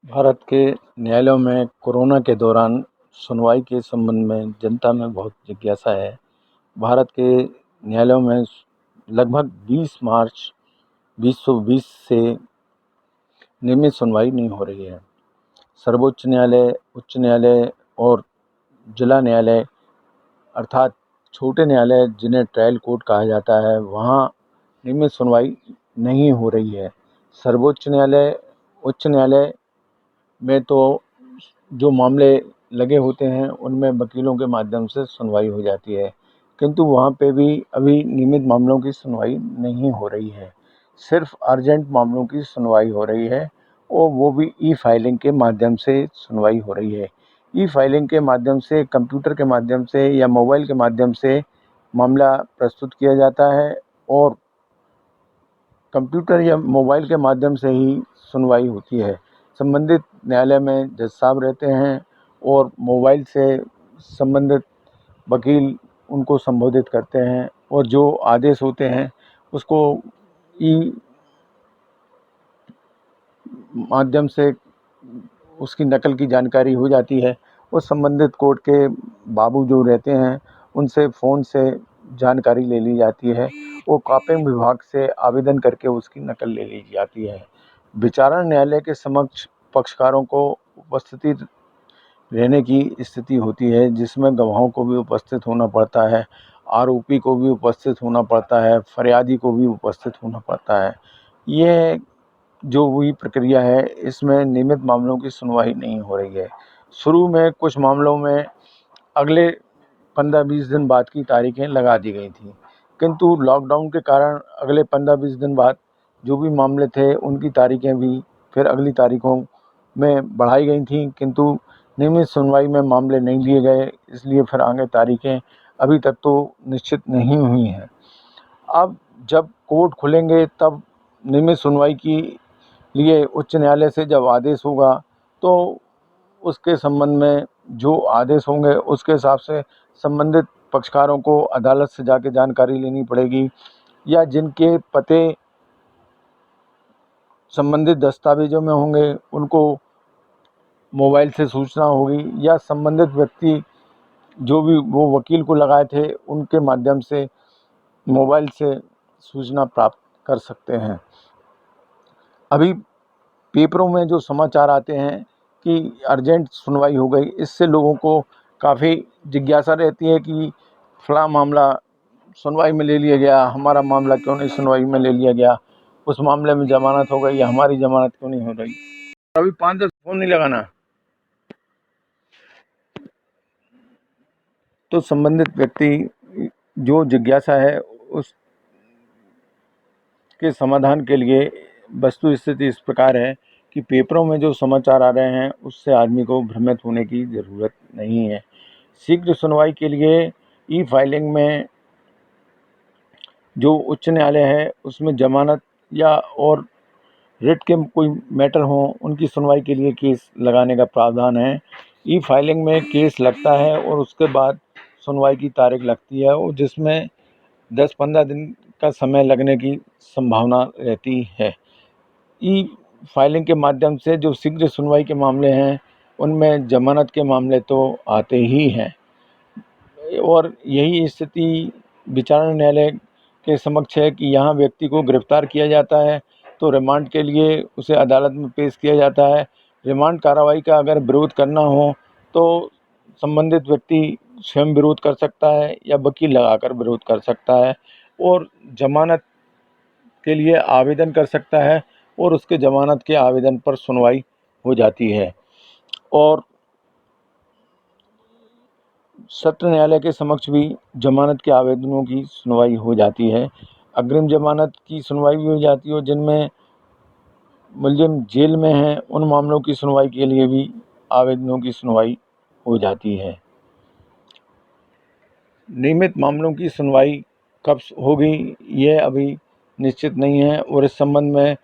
भारत के न्यायालयों में कोरोना के दौरान सुनवाई के संबंध में जनता में बहुत जिज्ञासा है। भारत के न्यायालयों में लगभग 20 मार्च 2020 से नियमित सुनवाई नहीं हो रही है। सर्वोच्च न्यायालय, उच्च न्यायालय और जिला न्यायालय अर्थात छोटे न्यायालय जिन्हें ट्रायल कोर्ट कहा जाता है, वहाँ नियमित सुनवाई नहीं हो रही है। सर्वोच्च न्यायालय, उच्च न्यायालय में तो जो मामले लगे होते हैं उनमें वकीलों के माध्यम से सुनवाई हो जाती है, किंतु वहाँ पे भी अभी नियमित मामलों की सुनवाई नहीं हो रही है। सिर्फ अर्जेंट मामलों की सुनवाई हो रही है और वो भी ई फाइलिंग के माध्यम से सुनवाई हो रही है। ई फाइलिंग के माध्यम से, कंप्यूटर के माध्यम से या मोबाइल के माध्यम से मामला प्रस्तुत किया जाता है और कंप्यूटर या मोबाइल के माध्यम से ही सुनवाई होती है। संबंधित न्यायालय में जज साहब रहते हैं और मोबाइल से संबंधित वकील उनको संबोधित करते हैं और जो आदेश होते हैं उसको ई माध्यम से उसकी नकल की जानकारी हो जाती है और संबंधित कोर्ट के बाबू जो रहते हैं उनसे फ़ोन से जानकारी ले ली जाती है और कानून विभाग से आवेदन करके उसकी नकल ले ली जाती है। विचारण न्यायालय के समक्ष पक्षकारों को उपस्थिति रहने की स्थिति होती है, जिसमें गवाहों को भी उपस्थित होना पड़ता है, आरोपी को भी उपस्थित होना पड़ता है, फरियादी को भी उपस्थित होना पड़ता है। ये जो हुई प्रक्रिया है, इसमें नियमित मामलों की सुनवाई नहीं हो रही है। शुरू में कुछ मामलों में अगले 15-20 दिन बाद की तारीखें लगा दी गई थी, किंतु लॉकडाउन के कारण अगले 15-20 दिन बाद जो भी मामले थे उनकी तारीखें भी फिर अगली तारीखों में बढ़ाई गई थी, किंतु नियमित सुनवाई में मामले नहीं लिए गए, इसलिए फिर आगे तारीखें अभी तक तो निश्चित नहीं हुई हैं। अब जब कोर्ट खुलेंगे तब नियमित सुनवाई की लिए उच्च न्यायालय से जब आदेश होगा तो उसके संबंध में जो आदेश होंगे उसके हिसाब से संबंधित पक्षकारों को अदालत से जाके जानकारी लेनी पड़ेगी, या जिनके पते संबंधित दस्तावेजों में होंगे उनको मोबाइल से सूचना होगी, या संबंधित व्यक्ति जो भी वो वकील को लगाए थे उनके माध्यम से मोबाइल से सूचना प्राप्त कर सकते हैं। अभी पेपरों में जो समाचार आते हैं कि अर्जेंट सुनवाई हो गई, इससे लोगों को काफ़ी जिज्ञासा रहती है कि फलां मामला सुनवाई में ले लिया गया, हमारा मामला क्यों नहीं सुनवाई में ले लिया गया, उस मामले में जमानत हो गई या हमारी जमानत क्यों नहीं हो रही। अभी 5-10 फ़ोन नहीं लगाना। तो संबंधित व्यक्ति जो जिज्ञासा है उसके समाधान के लिए वस्तु स्थिति इस प्रकार है कि पेपरों में जो समाचार आ रहे हैं उससे आदमी को भ्रमित होने की ज़रूरत नहीं है। शीघ्र सुनवाई के लिए ई फाइलिंग में जो उच्च न्यायालय है उसमें जमानत या और रिट के कोई मैटर हो उनकी सुनवाई के लिए केस लगाने का प्रावधान है। ई फाइलिंग में केस लगता है और उसके बाद सुनवाई की तारीख लगती है और जिसमें 10-15 दिन का समय लगने की संभावना रहती है। ई फाइलिंग के माध्यम से जो शीघ्र सुनवाई के मामले हैं उनमें जमानत के मामले तो आते ही हैं और यही स्थिति विचारण न्यायालय के समक्ष है कि यहाँ व्यक्ति को गिरफ्तार किया जाता है तो रिमांड के लिए उसे अदालत में पेश किया जाता है। रिमांड कार्रवाई का अगर विरोध करना हो तो संबंधित व्यक्ति स्वयं विरोध कर सकता है या वकील लगाकर विरोध कर सकता है और जमानत के लिए आवेदन कर सकता है और उसके जमानत के आवेदन पर सुनवाई हो जाती है और सत्र न्यायालय के समक्ष भी जमानत के आवेदनों की सुनवाई हो जाती है। अग्रिम जमानत की सुनवाई भी हो जाती है और जिनमें मुलजिम जेल में हैं उन मामलों की सुनवाई के लिए भी आवेदनों की सुनवाई हो जाती है। नियमित मामलों की सुनवाई कब होगी यह अभी निश्चित नहीं है और इस संबंध में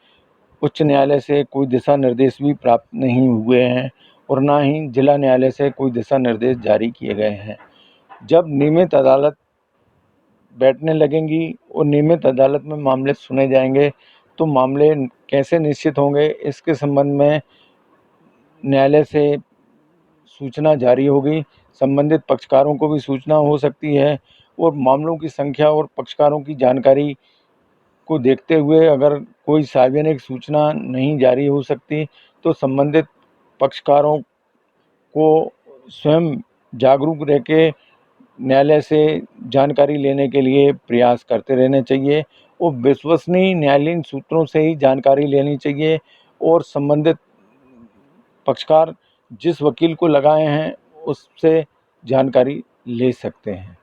उच्च न्यायालय से कोई दिशा निर्देश भी प्राप्त नहीं हुए हैं और ना ही जिला न्यायालय से कोई दिशा निर्देश जारी किए गए हैं। जब नियमित अदालत बैठने लगेंगी और नियमित अदालत में मामले सुने जाएंगे तो मामले कैसे निश्चित होंगे इसके संबंध में न्यायालय से सूचना जारी होगी, संबंधित पक्षकारों को भी सूचना हो सकती है और मामलों की संख्या और पक्षकारों की जानकारी को देखते हुए अगर कोई सार्वजनिक सूचना नहीं जारी हो सकती तो संबंधित पक्षकारों को स्वयं जागरूक रह के न्यायालय से जानकारी लेने के लिए प्रयास करते रहना चाहिए और विश्वसनीय न्यायालयीन सूत्रों से ही जानकारी लेनी चाहिए और संबंधित पक्षकार जिस वकील को लगाए हैं उससे जानकारी ले सकते हैं।